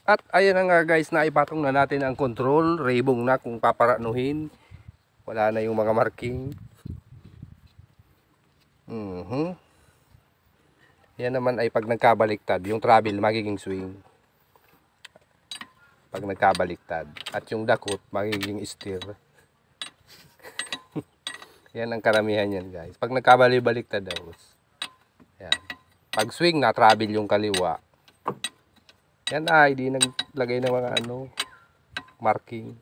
At ayan na nga guys, naipatong na natin ang control. Rebong na kung paparanuhin. Wala na yung mga marking. Yan naman ay pag nagkabaliktad, yung travel magiging swing. Pag nagkabaliktad. At yung dakot magiging steer. Yan ang karamihan yan guys. Pag nagkabaliktad daw. Yan. Pag swing na travel yung kaliwa. Yan ay di naglagay ng mga marking.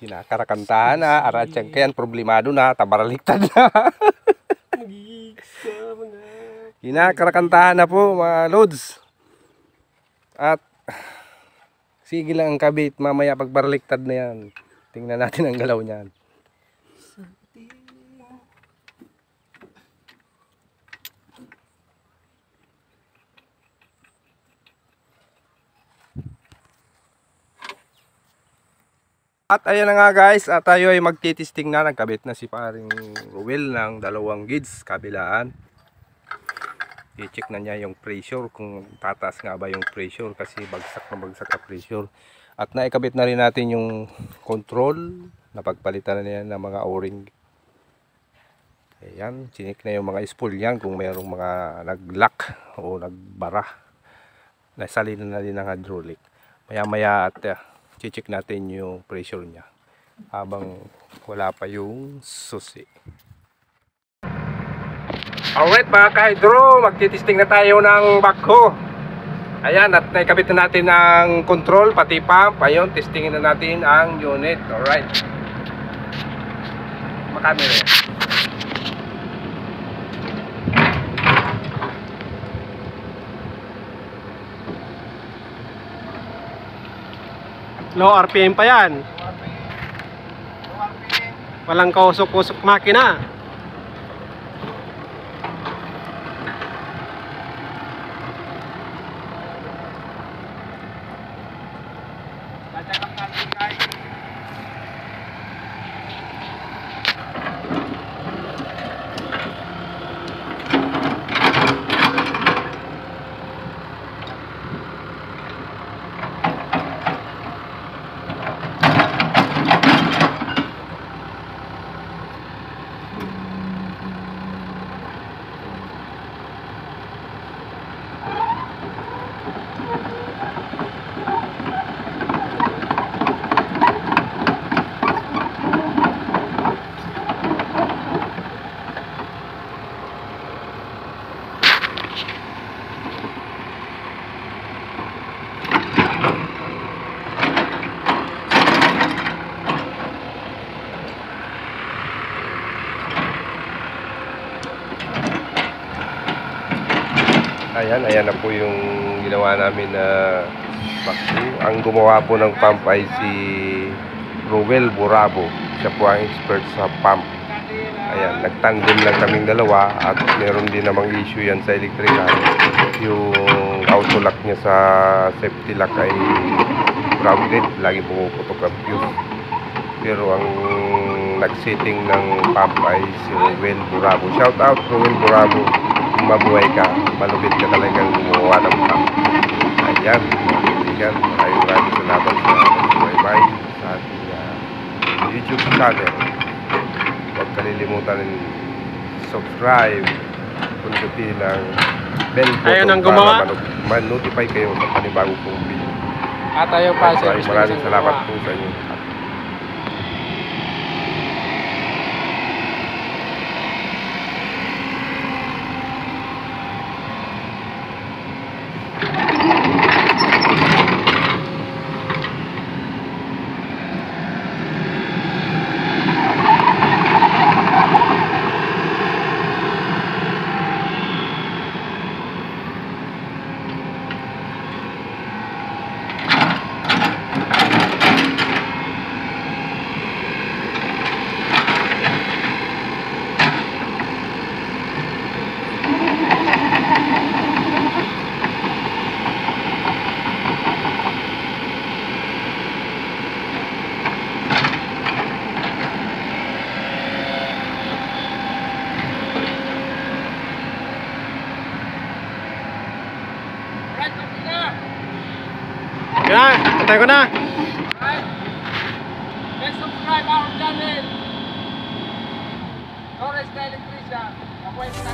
Kinakarakantahan na, aratsang kayan, problemado na, tabaraliktad na. Kinakarakantahan na po mga loads. At sige lang ang kabit, mamaya pagbaraliktad na yan. Tingnan natin ang galaw niyan. At ayan na nga guys, at tayo ay magtitesting na. Nagkabit na si paring Ruel ng 2 gauge kabilaan. I-check na niya yung pressure, kung tataas nga ba yung pressure, kasi bagsak na bagsak ang pressure. At naikabit na rin natin yung control, napagpalitan na niya ng mga o-ring. Ayan, chinik na yung mga spool yan kung mayroong mga nag-lock o nagbara. Nasalin na rin ng hydraulic. Maya maya at check natin yung pressure niya habang wala pa yung susi. Alright mga ka-hydro, magtitesting na tayo ng backhoe. Ayan, at naikabit na natin ang control pati pump. Ayun, testingin na natin ang unit. Alright, makamera yan. Low RPM pa yan. Walang kausok-usok makina. Ayan na po yung ginawa namin na backhoe. Ang gumawa po ng pump ay si Ruel Burabo. Siya po ang expert sa pump. Ayan, nagtandem lang kaming dalawa at meron din namang issue yan sa electrical. Yung auto lock niya sa safety lock ay grounded, lagi pumuputok ang fuse. Pero ang nag-setting ng pump ay si Ruel Burabo. Shout out Ruel Burabo. Mabuhay ka, malupit ka talagang gumawa ng pump. Ayan, kaibigan, maraming salamat sa pag-subscribe sa ating YouTube channel. Huwag kalilimutan rin subscribe, pindutin ang bell button para ma-notify kayo sa panibagong kong video. At tayo pa sa maraming salamat po sa inyo. Patay ko na. Let's subscribe our channel. Torres the Electrician. Apoy sa